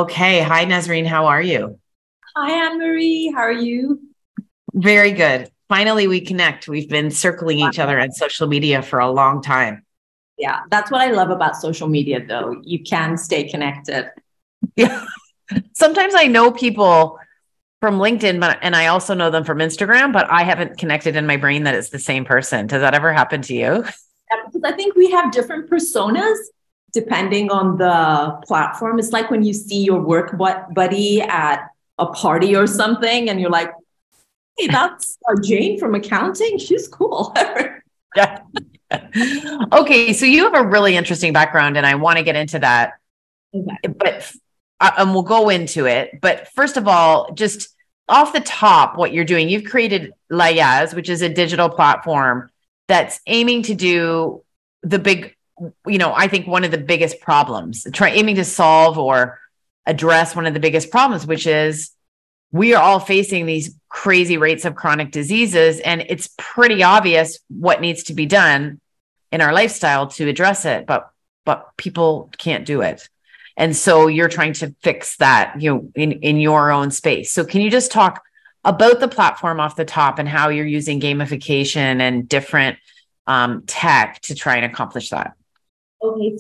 Okay. Hi, Nasreen. How are you? Hi, Anne-Marie. How are you? Very good. Finally, we connect. We've been circling each other on social media for a long time. Yeah, that's what I love about social media, though. You can stay connected. Yeah. Sometimes I know people from LinkedIn, and I also know them from Instagram, but I haven't connected in my brain that it's the same person. Does that ever happen to you? Yeah, because I think we have different personas depending on the platform. It's like when you see your work buddy at a party or something, and you're like, hey, that's Jane from accounting. She's cool. Yeah. Okay. So you have a really interesting background, and I want to get into that, Okay. but and we'll go into it. But first of all, just off the top, what you're doing, you've created LaYas, which is a digital platform that's aiming to do the big, I think one of the biggest problems, aiming to solve or address one of the biggest problems, which is we are all facing these crazy rates of chronic diseases, and it's pretty obvious what needs to be done in our lifestyle to address it, but people can't do it. And so you're trying to fix that, in your own space. So can you just talk about the platform off the top and how you're using gamification and different tech to try and accomplish that? Okay,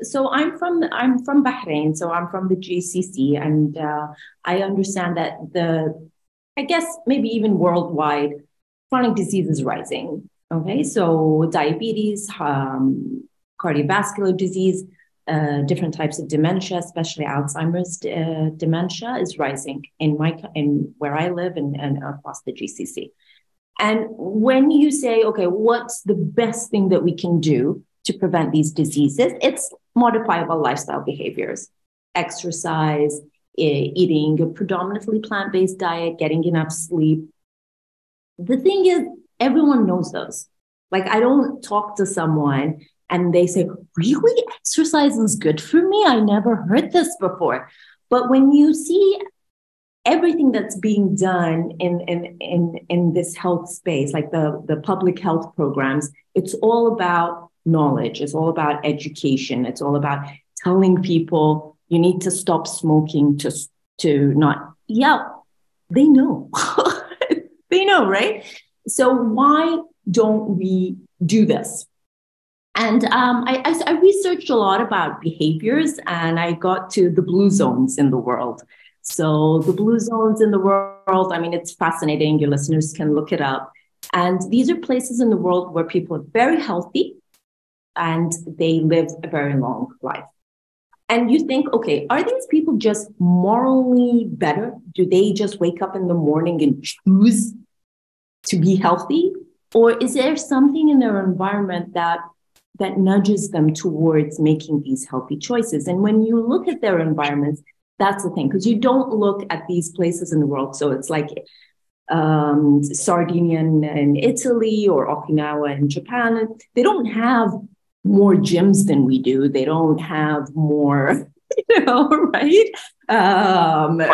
so I'm from Bahrain, so I'm from the GCC, and I understand that I guess maybe even worldwide, chronic disease is rising. Okay, so diabetes, cardiovascular disease, different types of dementia, especially Alzheimer's dementia, is rising in where I live and across the GCC. And when you say, okay, what's the best thing that we can do to prevent these diseases? It's modifiable lifestyle behaviors, exercise, eating a predominantly plant-based diet, getting enough sleep. The thing is, everyone knows those. Like, I don't talk to someone and they say, really, exercise is good for me? I never heard this before. But when you see everything that's being done in this health space, like the public health programs, it's all about knowledge. It's all about education. It's all about telling people you need to stop smoking to not, yeah, they know. They know, right? So why don't we do this? And I researched a lot about behaviors, and I got to the blue zones in the world. So the blue zones in the world, I mean, it's fascinating. Your listeners can look it up. And these are places in the world where people are very healthy and they live a very long life. And you think, okay, are these people just morally better? Do they just wake up in the morning and choose to be healthy? Or is there something in their environment that nudges them towards making these healthy choices? And when you look at their environments, that's the thing, because you don't look at these places in the world. So it's like Sardinia in Italy or Okinawa in Japan. They don't have more gyms than we do. They don't have more, right? More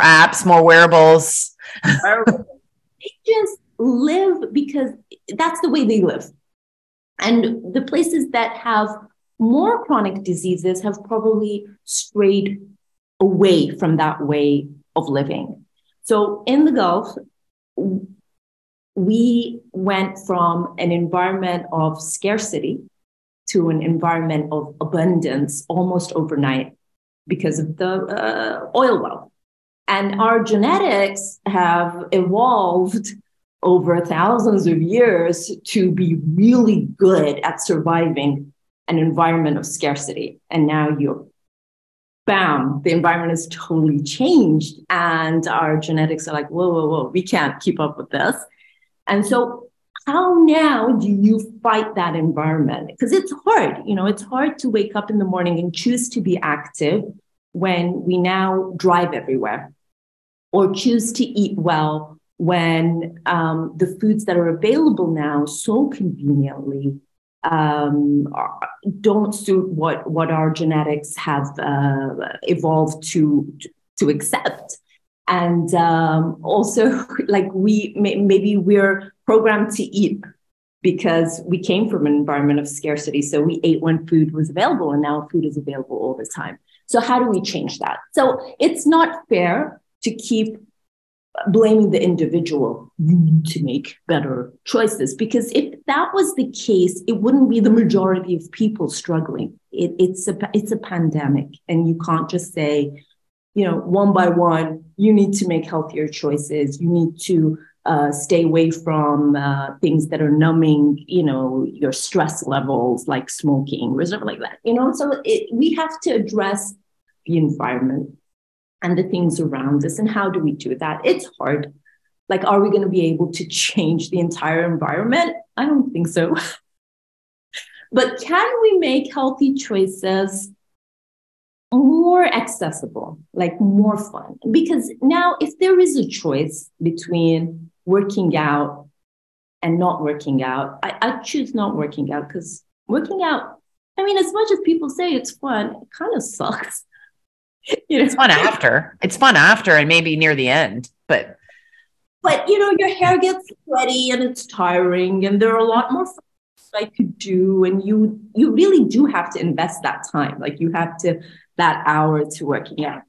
apps, more wearables. They just live because that's the way they live. And the places that have more chronic diseases have probably strayed away from that way of living. So in the Gulf, we went from an environment of scarcity to an environment of abundance almost overnight because of the oil wealth. And our genetics have evolved over thousands of years to be really good at surviving an environment of scarcity. And now bam, the environment has totally changed. And our genetics are like, whoa, we can't keep up with this. And so how now do you fight that environment? Because it's hard, it's hard to wake up in the morning and choose to be active when we now drive everywhere, or choose to eat well when the foods that are available now so conveniently don't suit what our genetics have evolved to accept. And also, like, maybe we're programmed to eat because we came from an environment of scarcity. So we ate when food was available, and now food is available all the time. So how do we change that? So it's not fair to keep blaming the individual. You need to make better choices, because if that was the case, it wouldn't be the majority of people struggling. It's a pandemic, and you can't just say, one by one, you need to make healthier choices. You need to stay away from things that are numbing, your stress levels, like smoking or something like that. So we have to address the environment and the things around us. And how do we do that? It's hard. Like, are we going to be able to change the entire environment? I don't think so. But can we make healthy choices more accessible, like more fun? Because now, if there is a choice between working out and not working out, I choose not working out, because working out, as much as people say it's fun, it kind of sucks. It's fun after. It's fun after, and maybe near the end, but your hair gets sweaty and it's tiring, and there are a lot more things I could do, and you really do have to invest that time. Like, you have that hour to working out.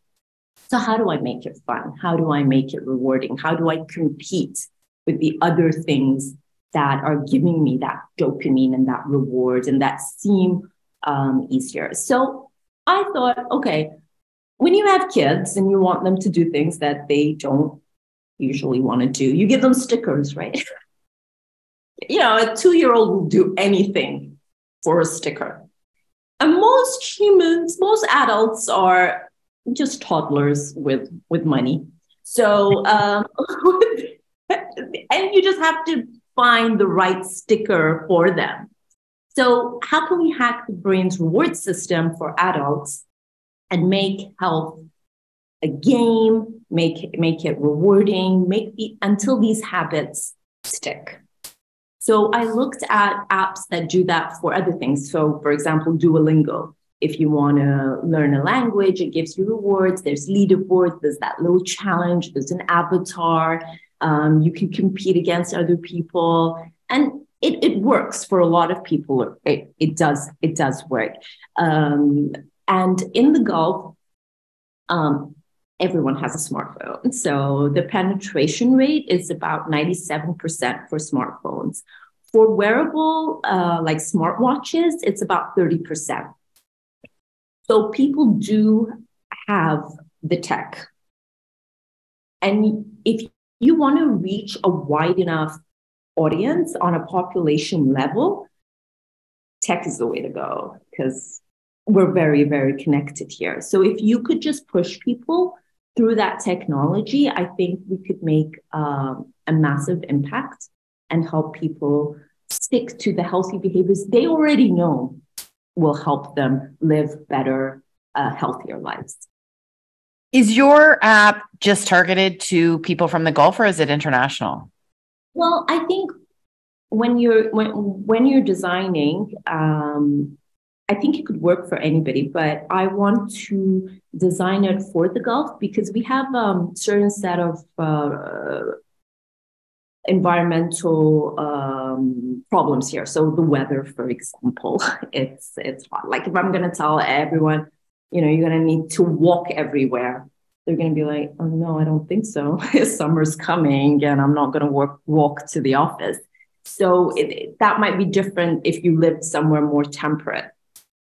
So how do I make it fun? How do I make it rewarding? How do I compete with the other things that are giving me that dopamine and that reward and that seem easier? So I thought, okay, when you have kids and you want them to do things that they don't usually want to do, you give them stickers, right? A 2-year-old will do anything for a sticker. And most adults are just toddlers with money. So, and you just have to find the right sticker for them. So how can we hack the brain's reward system for adults and make health a game, make it rewarding, until these habits stick? So I looked at apps that do that for other things. So, for example, Duolingo. If you want to learn a language, it gives you rewards. There's leaderboards. There's that little challenge. There's an avatar. You can compete against other people, and it works for a lot of people. It does work. And in the Gulf, everyone has a smartphone. So the penetration rate is about 97% for smartphones. For wearable, like smartwatches, it's about 30%. So people do have the tech. And if you want to reach a wide enough audience on a population level, tech is the way to go, because we're very, very connected here. So if you could just push people through that technology, I think we could make a massive impact and help people stick to the healthy behaviors they already know will help them live better, healthier lives. Is your app just targeted to people from the Gulf, or is it international? Well, I think when you're designing, I think it could work for anybody, but I want to design it for the Gulf because we have certain set of environmental problems here. So the weather, for example, it's hot. Like, if I'm going to tell everyone, you're going to need to walk everywhere, they're going to be like, oh no, I don't think so. Summer's coming and I'm not going to walk to the office. So that might be different if you lived somewhere more temperate,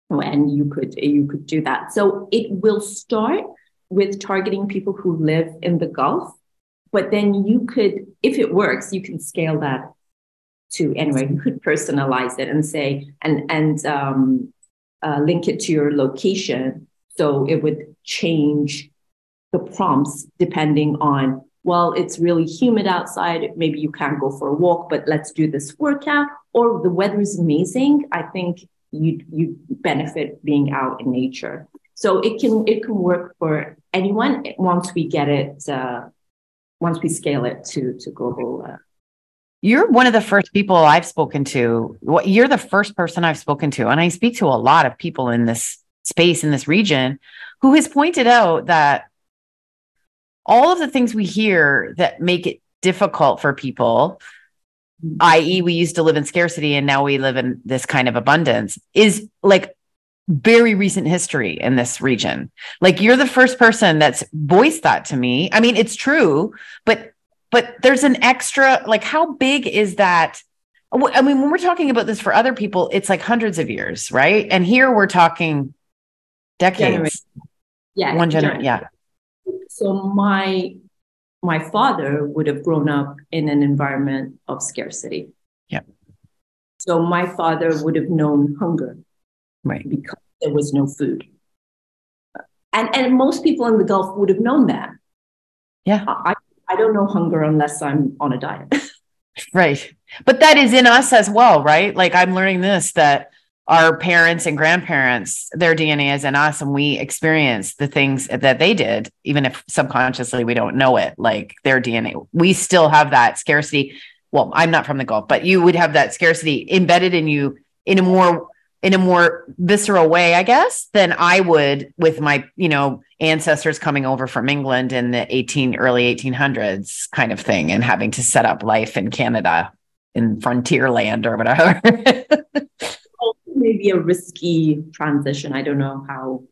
and you could do that. So it will start with targeting people who live in the Gulf, but then you could, if it works, you can scale that to anywhere. You could personalize it and say, and link it to your location. So it would change the prompts depending on, well, it's really humid outside. Maybe you can't go for a walk, but let's do this workout. Or the weather is amazing. I think you benefit being out in nature. So it can work for anyone once we get it, once we scale it to global. You're one of the first people I've spoken to. You're the first person I've spoken to, and I speak to a lot of people in this space, in this region, who has pointed out that all of the things we hear that make it difficult for people, i.e., we used to live in scarcity and now we live in this kind of abundance, is like very recent history in this region. Like you're the first person that's voiced that to me. I mean, it's true, but there's an extra, like, how big is that? I mean, when we're talking about this for other people, it's like hundreds of years, right? And here we're talking decades. Yeah. One generation. Yeah. So my father would have grown up in an environment of scarcity. Yeah. So my father would have known hunger. Right. Because there was no food. And most people in the Gulf would have known that. Yeah. I don't know hunger unless I'm on a diet. Right. But that is in us as well, right? Like I'm learning this, that our parents and grandparents, their DNA is in us, and we experience the things that they did, even if subconsciously we don't know it, like their DNA. We still have that scarcity. Well, I'm not from the Gulf, but you would have that scarcity embedded in you in a more visceral way, I guess, than I would with my, ancestors coming over from England in the early 1800s kind of thing, and having to set up life in Canada in frontier land or whatever. Maybe a risky transition. I don't know how.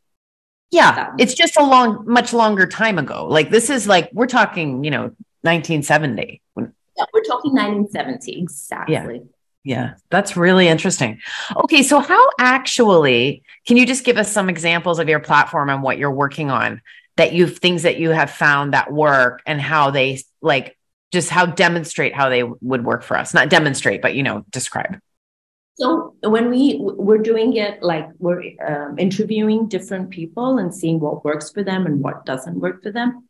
Yeah, it's just much longer time ago. Like this is like, we're talking, 1970. Yeah, we're talking 1970, exactly. Yeah, that's really interesting. Okay, so how actually, can you just give us some examples of your platform and what you're working on, things that you have found that work, and how they demonstrate how they would work for us? Not demonstrate, but, describe. So when we're doing it, like we're interviewing different people and seeing what works for them and what doesn't work for them.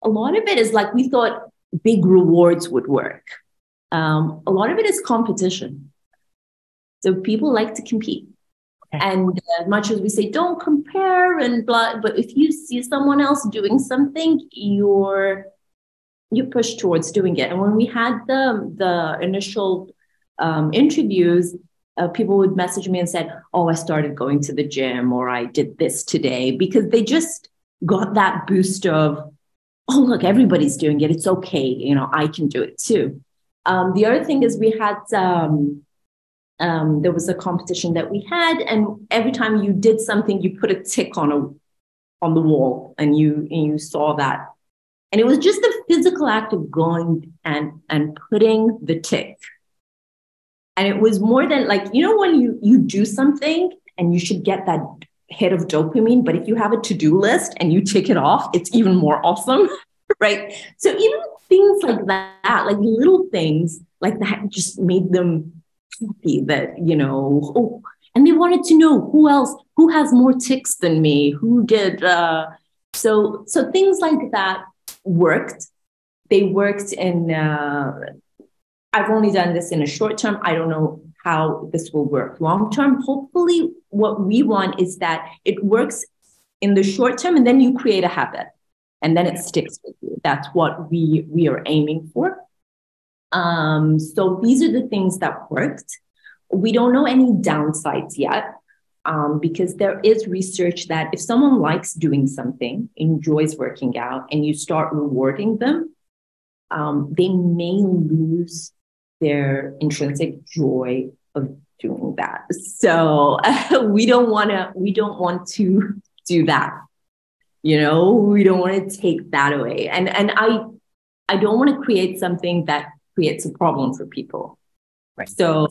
A lot of it is like, we thought big rewards would work. A lot of it is competition. So people like to compete. Okay. And as much as we say, don't compare and blah, but if you see someone else doing something, you push towards doing it. And when we had the initial interviews, people would message me and said, oh, I started going to the gym, or I did this today, because they just got that boost of, oh, look, everybody's doing it. It's okay. I can do it too. The other thing is we had, there was a competition that we had, and every time you did something, you put a tick on the wall, and you saw that. And it was just the physical act of going and putting the tick. And it was more than like, when you do something and you should get that hit of dopamine, but if you have a to-do list and you tick it off, it's even more awesome, right? So even things like that, like little things like that, just made them happy that, and they wanted to know who has more ticks than me, who did. So things like that worked. They worked in, I've only done this in a short term. I don't know how this will work long term. Hopefully what we want is that it works in the short term, and then you create a habit, and then it sticks with you. That's what we are aiming for. So these are the things that worked. We don't know any downsides yet, because there is research that if someone likes doing something, enjoys working out, and you start rewarding them, they may lose their intrinsic joy of doing that. So we don't want to do that. We don't want to take that away. And I don't want to create something that creates a problem for people. Right. So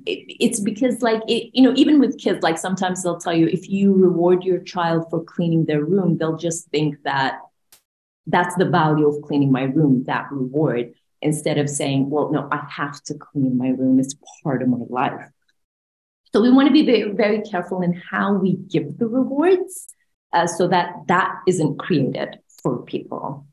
it's because even with kids, like sometimes they'll tell you, if you reward your child for cleaning their room, they'll just think that that's the value of cleaning my room, that reward, instead of saying, well, no, I have to clean my room. It's part of my life. So we want to be very, very careful in how we give the rewards, so that isn't created for people.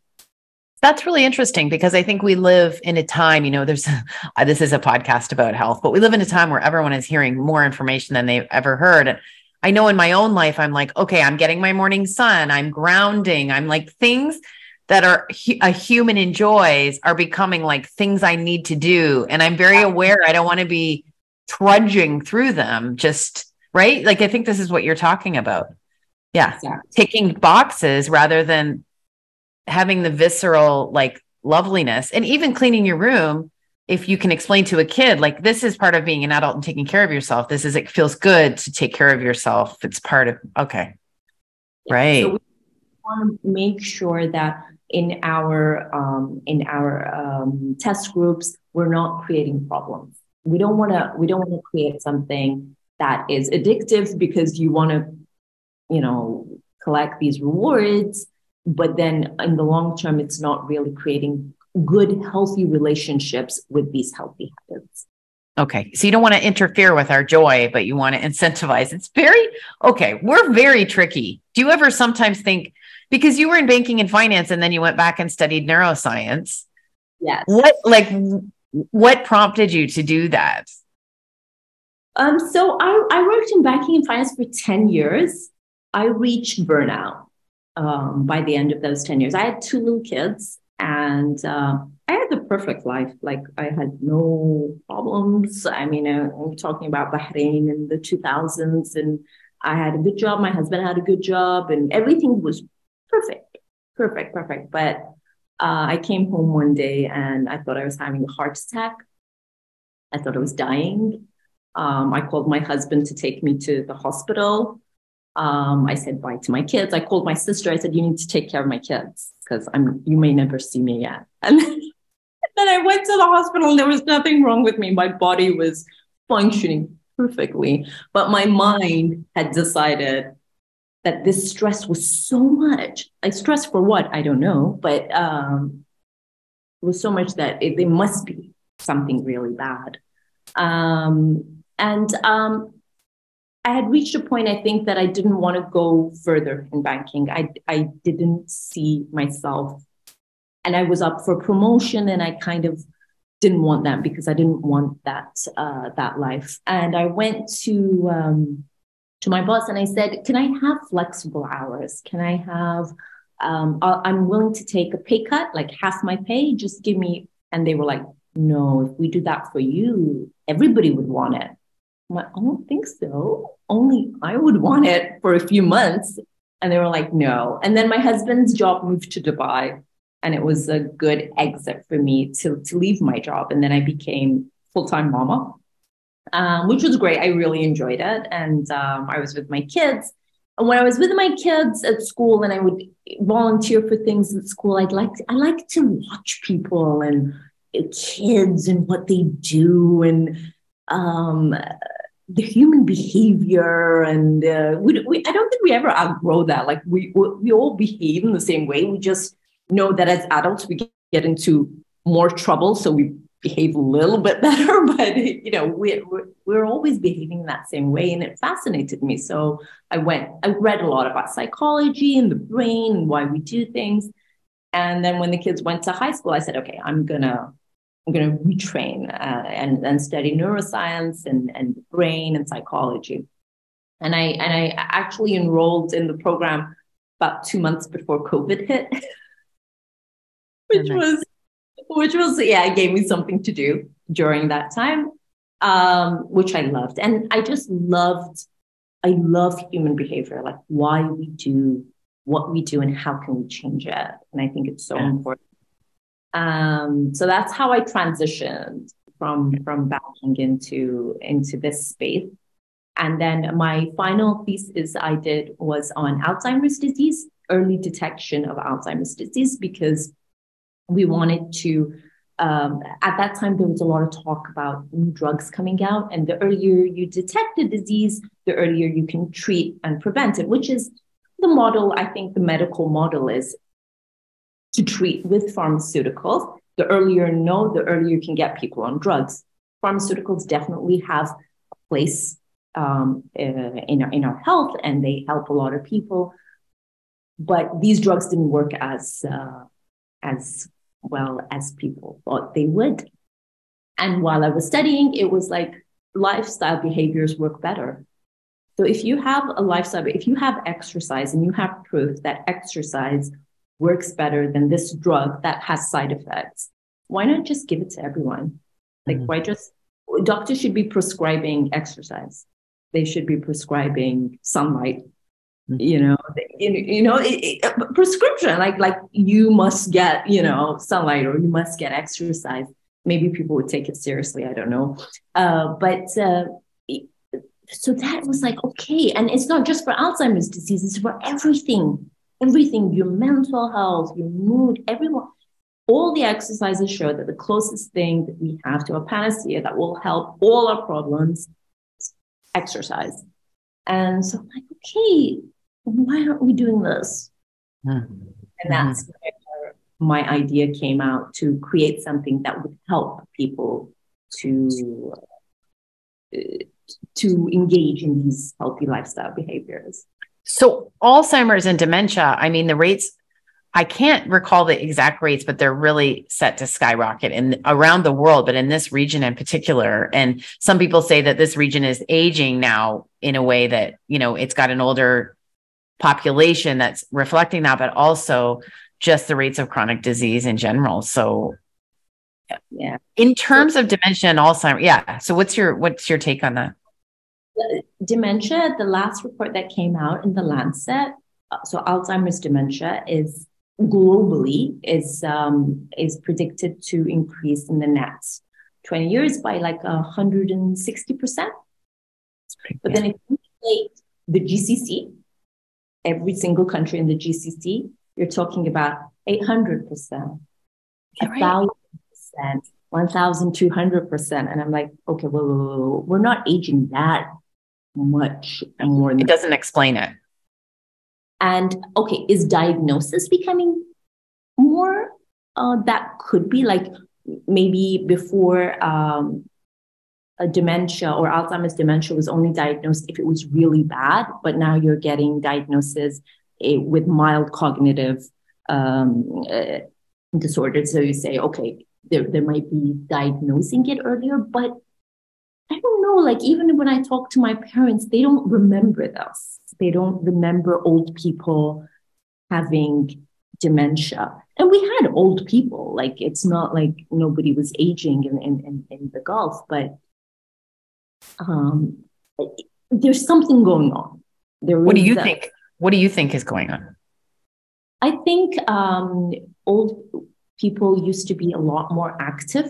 That's really interesting, because I think we live in a time, this is a podcast about health, but we live in a time where everyone is hearing more information than they've ever heard. And I know in my own life, I'm like, okay, I'm getting my morning sun, I'm grounding, I'm like, things that are a human enjoys are becoming like things I need to do. And I'm very aware I don't want to be trudging through them, just right. Like, I think this is what you're talking about. Yeah. Ticking boxes rather than having the visceral, like, loveliness. And even cleaning your room if you can explain to a kid, like, this is part of being an adult and taking care of yourself. It feels good to take care of yourself. It's part of, okay. Yeah. Right. So we want to make sure that in our test groups, we're not creating problems. We don't want to create something that is addictive because you want to, collect these rewards, but then in the long term, it's not really creating good, healthy relationships with these healthy habits. Okay. So you don't want to interfere with our joy, but you want to incentivize. We're very tricky. Do you ever sometimes think, because you were in banking and finance and then you went back and studied neuroscience? Yes. What prompted you to do that? So I worked in banking and finance for 10 years. I reached burnout by the end of those 10 years. I had 2 little kids. And I had the perfect life. Like, I had no problems. I mean, I'm talking about Bahraini in the 2000s, and I had a good job. My husband had a good job, and everything was perfect. But I came home one day and I thought I was having a heart attack. I thought I was dying. I called my husband to take me to the hospital. I said bye to my kids. I called my sister. I said, you need to take care of my kids because you may never see me again. And then I went to the hospital and there was nothing wrong with me. My body was functioning perfectly, but my mind had decided that this stress was so much. Like, stress for what? I don't know, but it was so much that there must be something really bad. I had reached a point, I think, that I didn't want to go further in banking. I didn't see myself, and I was up for promotion, and I kind of didn't want that because I didn't want that life. And I went to my boss and I said, can I have flexible hours? Can I have, I'm willing to take a pay cut, like half my pay, just give me. And they were like, no, if we do that for you, everybody would want it. I'm like, I don't think so. Only I would want it for a few months. And they were like, no. And then my husband's job moved to Dubai. And it was a good exit for me to leave my job. And then I became full-time mama, which was great. I really enjoyed it. And I was with my kids. And when I was with my kids at school and I would volunteer for things at school, I like to watch people and kids and what they do and the human behavior. And I don't think we ever outgrow that. Like, we all behave in the same way. We just know that as adults, we get into more trouble. So we behave a little bit better, but we're always behaving in that same way. And it fascinated me. So I read a lot about psychology and the brain and why we do things. And then when the kids went to high school, I said, okay, I'm gonna retrain and study neuroscience and the brain and psychology. And I actually enrolled in the program about 2 months before COVID hit, which was it gave me something to do during that time, which I loved. And I love human behavior, like why we do what we do and how can we change it. And I think it's so important. So that's how I transitioned from banking into this space. And then my final thesis I did was on Alzheimer's disease, early detection of Alzheimer's disease, because we wanted to, at that time, there was a lot of talk about new drugs coming out. And the earlier you detect the disease, the earlier you can treat and prevent it, which is the model. I think the medical model is to treat with pharmaceuticals. The earlier you know, the earlier you can get people on drugs. Pharmaceuticals definitely have a place in our health, and they help a lot of people. But these drugs didn't work as well as people thought they would. And while I was studying, it was like lifestyle behaviors work better. So if you have a lifestyle, if you have exercise and you have proof that exercise works better than this drug that has side effects, why not just give it to everyone? Like, doctors should be prescribing exercise. They should be prescribing sunlight. Prescription, like you must get, sunlight, or you must get exercise. maybe people would take it seriously. I don't know. So that was like, okay. And it's not just for Alzheimer's disease, it's for everything, your mental health, your mood, everyone. All the exercises show that the closest thing that we have to a panacea that will help all our problems is exercise. And so I'm like, okay, why aren't we doing this? Mm-hmm. And that's where my idea came out, to create something that would help people to engage in these healthy lifestyle behaviors. So Alzheimer's and dementia, I mean, the rates, I can't recall the exact rates, but they're really set to skyrocket around the world, but in this region in particular. And some people say that this region is aging now in a way that, it's got an older population that's reflecting that, but also just the rates of chronic disease in general. So yeah, in terms of dementia and Alzheimer's, yeah. So what's your take on that? Dementia, the last report that came out in the Lancet, so Alzheimer's dementia is globally is predicted to increase in the next 20 years by like 160%. But then if you take the GCC, every single country in the GCC, you're talking about 800%, 1,000%, 1,200%. And I'm like, okay, well, we're not aging that much more. It doesn't explain it. And okay, is diagnosis becoming more? That could be like maybe before a dementia or Alzheimer's dementia was only diagnosed if it was really bad, but now you're getting diagnoses with mild cognitive disorders. So you say, okay, there might be diagnosing it earlier, but I don't know, like even when I talk to my parents, they don't remember this. They don't remember old people having dementia. And we had old people, like it's not like nobody was aging in the Gulf, but there's something going on. What do you think? What do you think is going on? I think old people used to be a lot more active.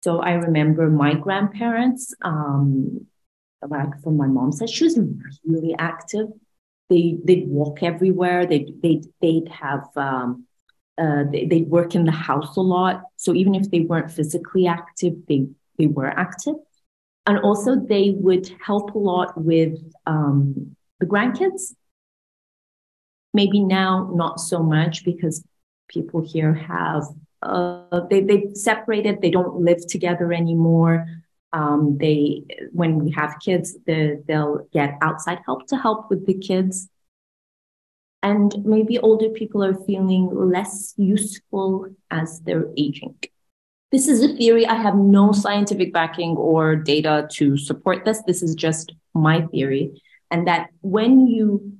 So I remember my grandparents, like from my mom's side, she was really active. They'd walk everywhere. They'd have they'd work in the house a lot. So even if they weren't physically active, they were active. And also they would help a lot with the grandkids. Maybe now not so much because people here have they've separated. They don't live together anymore. When we have kids, they'll get outside help to help with the kids. And maybe older people are feeling less useful as they're aging. This is a theory. I have no scientific backing or data to support this. This is just my theory. And that when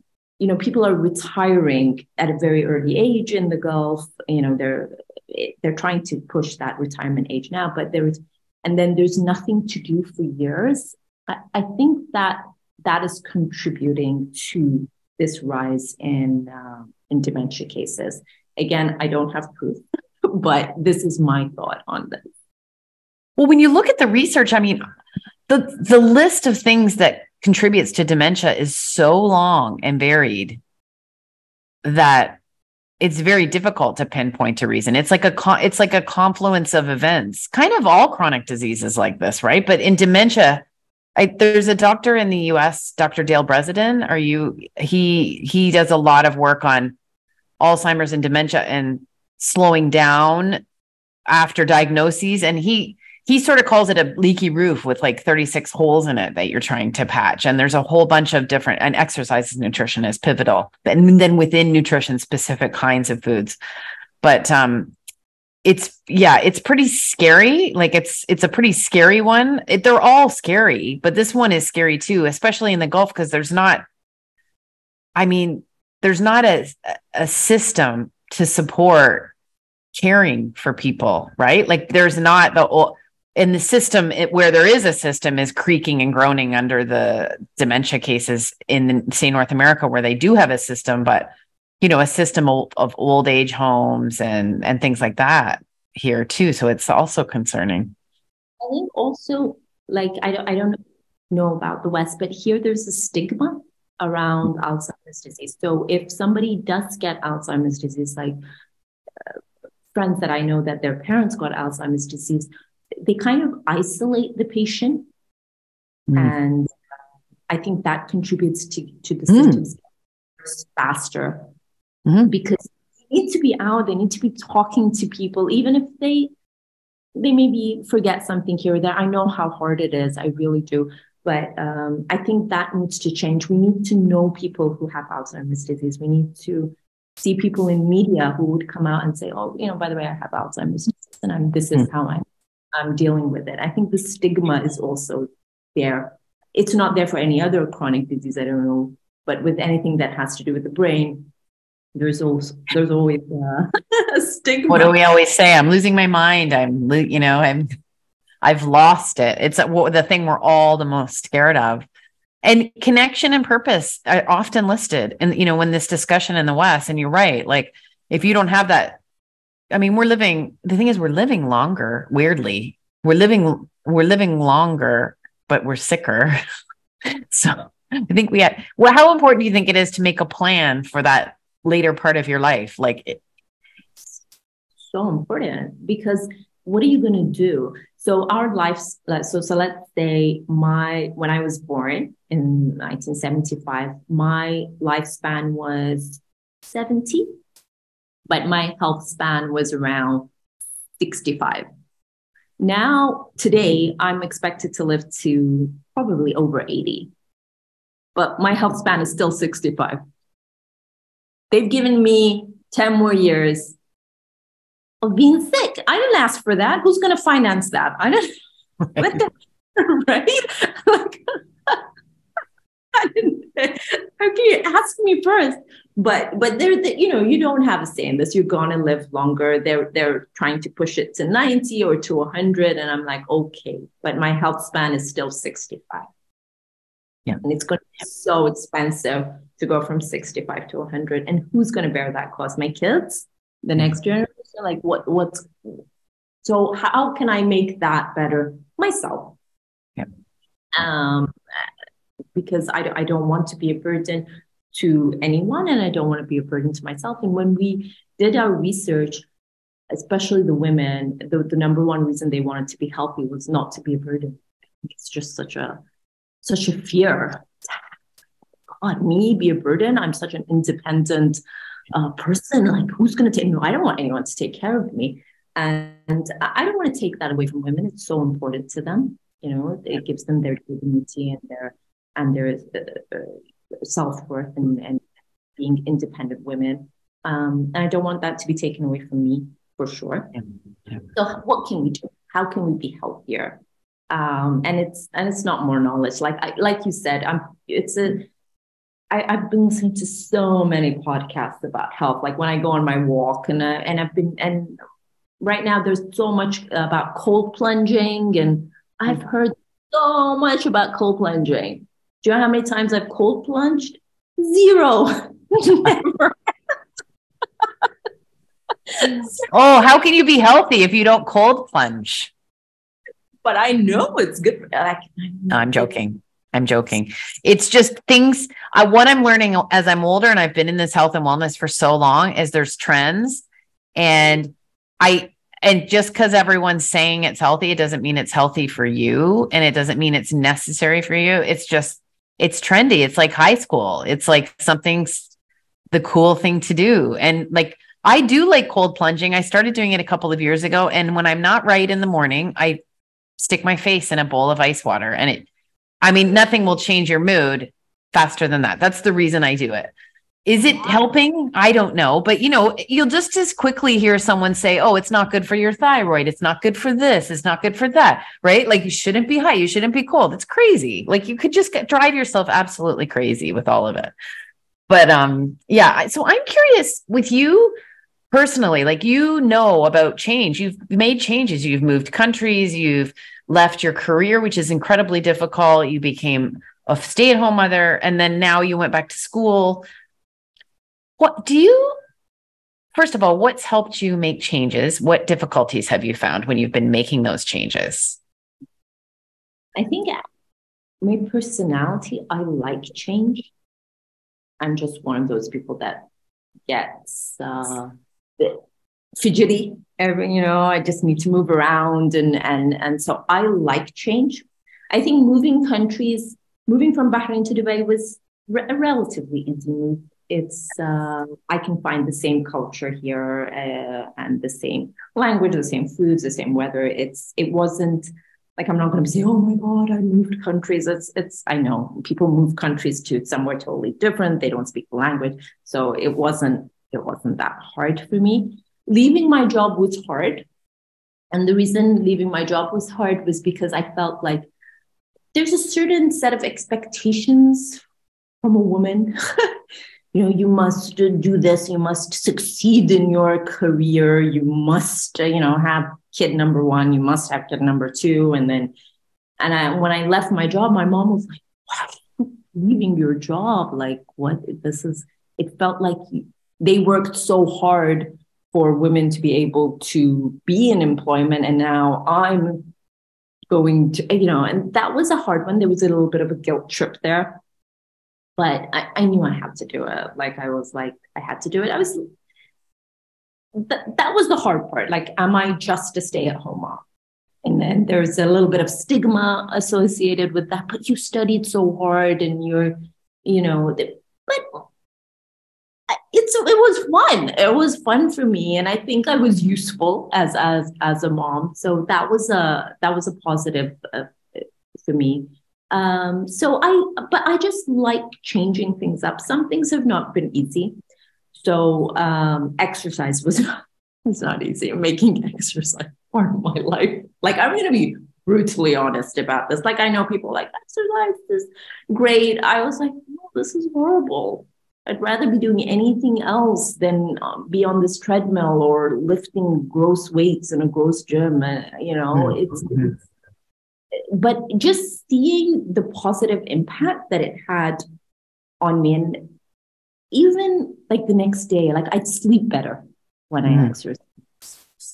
people are retiring at a very early age in the Gulf, they're trying to push that retirement age now, but then there's nothing to do for years. I think that is contributing to this rise in dementia cases. Again, I don't have proof, but this is my thought on this. Well, when you look at the research, I mean, the list of things that contributes to dementia is so long and varied that it's very difficult to pinpoint a reason. It's like a confluence of events, kind of all chronic diseases like this, right? But in dementia, there's a doctor in the US, Dr. Dale Bredesen. He does a lot of work on Alzheimer's and dementia and slowing down after diagnoses. And he sort of calls it a leaky roof with like 36 holes in it that you're trying to patch. And there's a whole bunch of different, and exercise and nutrition is pivotal. And then within nutrition, specific kinds of foods. But it's pretty scary. Like it's a pretty scary one. They're all scary, but this one is scary too, especially in the Gulf, because there's not a system to support caring for people, right? Like there's not in the system where there is a system is creaking and groaning under the dementia cases in say North America, where they do have a system, but a system of old age homes and things like that here too. So it's also concerning. I think also, like, I don't know about the West, but here there's a stigma around Alzheimer's disease. So if somebody does get Alzheimer's disease, like friends that I know that their parents got Alzheimer's disease, they kind of isolate the patient. And I think that contributes to the symptoms faster because they need to be out, they need to be talking to people, even if they maybe forget something here or there. I know how hard it is, I really do. But I think that needs to change. We need to know people who have Alzheimer's disease. We need to see people in media who would come out and say, oh, by the way, I have Alzheimer's disease and this is how I'm dealing with it. I think the stigma is also there. It's not there for any other chronic disease, I don't know, but with anything that has to do with the brain, there's always a stigma. What do we always say? I'm losing my mind. I've lost it. It's the thing we're all the most scared of. And connection and purpose are often listed in, when this discussion in the West, and you're right. Like if you don't have that, the thing is we're living longer, weirdly. We're living longer, but we're sicker. So I think how important do you think it is to make a plan for that later part of your life? So important, because what are you going to do? So our lives, so let's say when I was born in 1975, my lifespan was 70, but my health span was around 65. Now, today, I'm expected to live to probably over 80, but my health span is still 65. They've given me 10 more years of being sick. I didn't ask for that. Who's going to finance that? I don't. Right? Like, I didn't. Okay, ask me first. But you don't have a say in this. You're going to live longer. They're trying to push it to 90 or to 100, and I'm like, okay, but my health span is still 65. Yeah, and it's going to be so expensive to go from 65 to 100. And who's going to bear that cost? My kids, the next generation. Like what's so how can I make that better myself? Yeah. Because I don't want to be a burden to anyone, and I don't want to be a burden to myself. And when we did our research, especially the women, the number one reason they wanted to be healthy was not to be a burden. It's just such a fear. God, me be a burden? I'm such an independent person. Like, who's going to take? No, I don't want anyone to take care of me, and I don't want to take that away from women. It's so important to them. It gives them their dignity and their self-worth and being independent women. And I don't want that to be taken away from me, for sure. Yeah. So what can we do? How can we be healthier? And it's not more knowledge. Like you said, I've been listening to so many podcasts about health. Like when I go on my walk, and right now there's so much about cold plunging, and I've heard so much about cold plunging. Do you know how many times I've cold plunged? 0. Never. Oh, how can you be healthy if you don't cold plunge? But I know it's good. No, I'm joking. It's just things. What I'm learning as I'm older, and I've been in this health and wellness for so long, is there's trends, and just because everyone's saying it's healthy, it doesn't mean it's healthy for you, and it doesn't mean it's necessary for you. It's trendy. It's like high school. It's like something's the cool thing to do, and like I do like cold plunging. I started doing it a couple of years ago, and when I'm not right in the morning, I stick my face in a bowl of ice water, and nothing will change your mood faster than that. That's the reason I do it. Is it helping? I don't know. But, you'll just as quickly hear someone say, oh, it's not good for your thyroid. It's not good for this. It's not good for that. Right? Like you shouldn't be hot. You shouldn't be cold. It's crazy. Like you could just drive yourself absolutely crazy with all of it. But yeah. So I'm curious with you personally, like, about change. You've made changes. You've moved countries. You've left your career, which is incredibly difficult. You became a stay-at-home mother, and then now you went back to school. What do you first of all, what's helped you make changes? What difficulties have you found when you've been making those changes? I think my personality, I like change. I'm just one of those people that gets fidgety. I just need to move around, and so I like change. I think moving from Bahrain to Dubai was relatively easy. It's I can find the same culture here, and the same language, the same foods, the same weather. It wasn't like, I'm not going to say, oh my God, I moved countries. I know people move countries to somewhere totally different. They don't speak the language, so it wasn't that hard for me. Leaving my job was hard, and the reason leaving my job was hard was because I felt like there's a certain set of expectations from a woman. You must do this, you must succeed in your career, you must, have kid number one, you must have kid number two. And when I left my job, my mom was like, why are you leaving your job? Like, what? It felt like they worked so hard for women to be able to be in employment. And now I'm going to, and that was a hard one. There was a little bit of a guilt trip there. But I knew I had to do it. I had to do it. That was the hard part. Like, am I just a stay-at-home mom? And then there's a little bit of stigma associated with that. But you studied so hard, and but it was fun. It was fun for me, and I think I was useful as a mom. So that was a positive for me. But I just like changing things up. Some things have not been easy. So exercise was not easy. Making exercise part of my life. Like, I'm going to be brutally honest about this. Like, I know people like, exercise is great. I was like, no, this is horrible. I'd rather be doing anything else than be on this treadmill or lifting gross weights in a gross gym. But just seeing the positive impact that it had on me, and even like the next day, like, I'd sleep better when I exercised.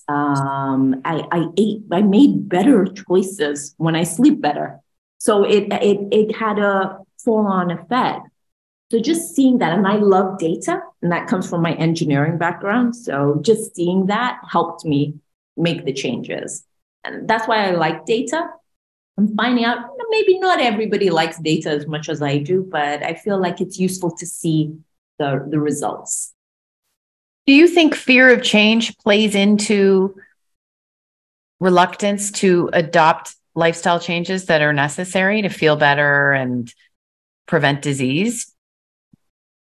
I made better choices when I sleep better. So it had a full-on effect. So just seeing that, and I love data, and that comes from my engineering background. So just seeing that helped me make the changes. And that's why I like data. I'm finding out maybe not everybody likes data as much as I do, but I feel like it's useful to see the results. Do you think fear of change plays into reluctance to adopt lifestyle changes that are necessary to feel better and prevent disease?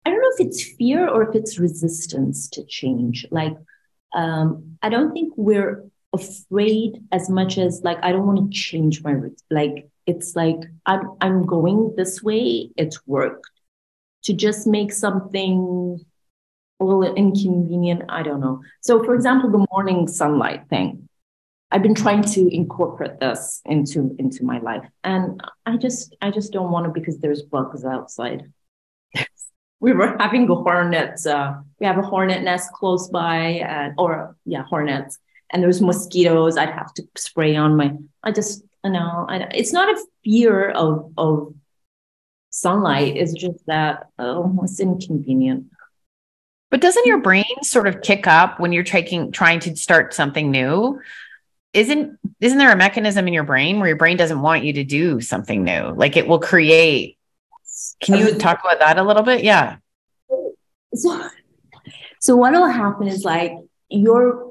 I don't know if it's fear or if it's resistance to change. Like, I don't think we're afraid as much as, like, I don't want to change my route. Like, it's like, I'm going this way. It's worked. To just make something a little inconvenient, I don't know. So, for example, the morning sunlight thing, I've been trying to incorporate this into my life, and I just don't want to, because there's bugs outside. We were having a hornet. We have a hornet nest close by, hornets. And there's mosquitoes. I'd have to spray on it's not a fear of sunlight. It's just that, it's inconvenient. But doesn't your brain sort of kick up when you're trying to start something new? Isn't there a mechanism in your brain where your brain doesn't want you to do something new? Like, it will create. Can you talk about that a little bit? Yeah. So what will happen is, like, you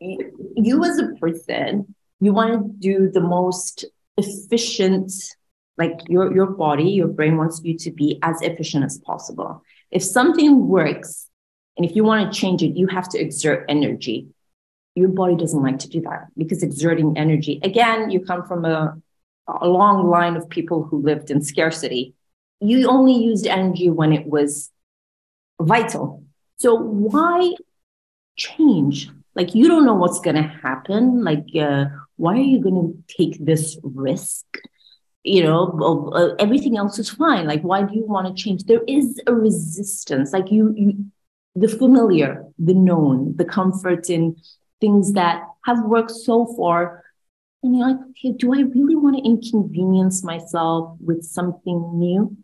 as a person, you want to do the most efficient, like your body, your brain wants you to be as efficient as possible. If something works and if you want to change it, you have to exert energy. Your body doesn't like to do that, because exerting energy, again, you come from a long line of people who lived in scarcity. You only used energy when it was vital. So why change? Like, you don't know what's going to happen. Like, why are you going to take this risk? Everything else is fine. Like, why do you want to change? There is a resistance. Like, the familiar, the known, the comfort in things that have worked so far. And you're like, okay, do I really want to inconvenience myself with something new?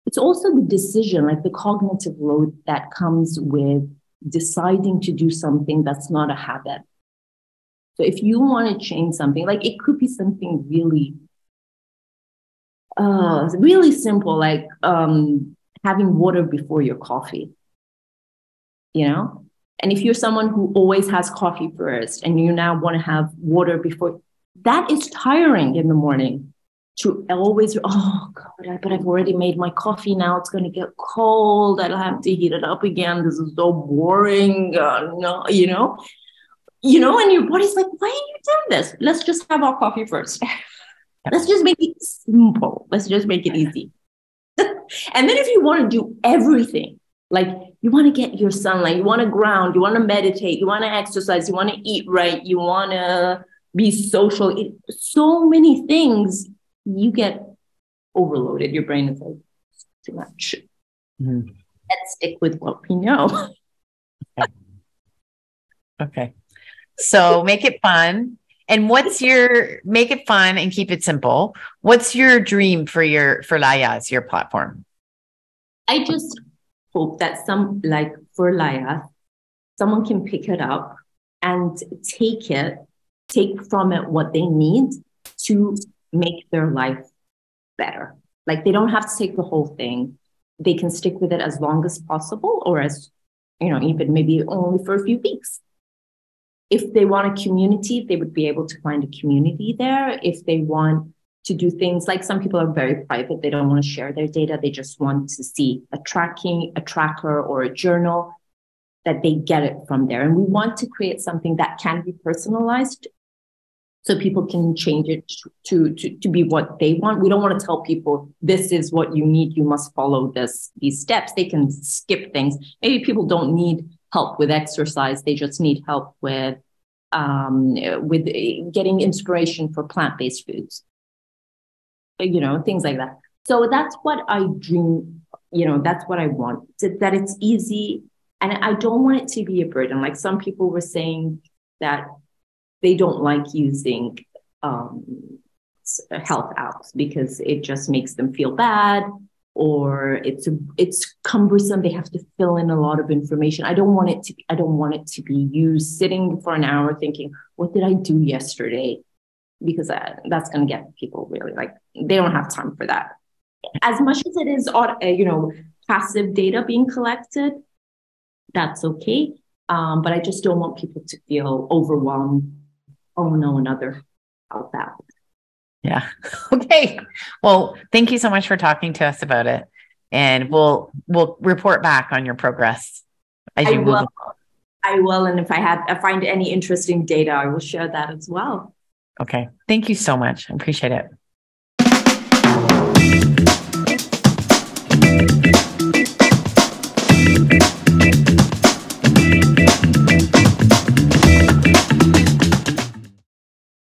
It's also the decision, like the cognitive load that comes with deciding to do something that's not a habit. So if you want to change something, like it could be something really, really simple, like having water before your coffee, you know? And if you're someone who always has coffee first and you now want to have water before, that is tiring in the morning to always, oh God, but I've already made my coffee now. It's going to get cold. I'll have to heat it up again. This is so boring. No, and your body's like, why are you doing this? Let's just have our coffee first. Let's just make it simple. Let's just make it easy. And then if you want to do everything, like you want to get your sunlight, you want to ground, you want to meditate, you want to exercise, you want to eat right, you want to be social, so many things, you get overloaded. Your brain is like, too much. Mm-hmm. Let's stick with what we know. Okay. So make it fun. And make it fun and keep it simple. What's your dream for LaYas, your platform? I just hope that for LaYas, someone can pick it up and take from it what they need to make their life better. Like they don't have to take the whole thing. They can stick with it as long as possible, or as, even maybe only for a few weeks. If they want a community, they would be able to find a community there. If they want to do things, like some people are very private, they don't want to share their data. They just want to see a tracker or a journal, that they get it from there. And we want to create something that can be personalized so people can change it to be what they want. We don't want to tell people, this is what you need, you must follow these steps. They can skip things. Maybe people don't need help with exercise. They just need help with getting inspiration for plant-based foods, things like that. So that's what I dream, that's what I want, that it's easy. And I don't want it to be a burden. Like some people were saying that they don't like using health apps because it just makes them feel bad, or it's cumbersome. They have to fill in a lot of information. I don't want it to be you sitting for an hour thinking, what did I do yesterday? Because that's going to get people really, like, they don't have time for that. As much as it is, passive data being collected, that's okay. But I just don't want people to feel overwhelmed. Oh no, another health app. Yeah. Okay. Well, thank you so much for talking to us about it. And we'll report back on your progress as you move. I will. And if I find any interesting data, I will share that as well. Okay. Thank you so much. I appreciate it.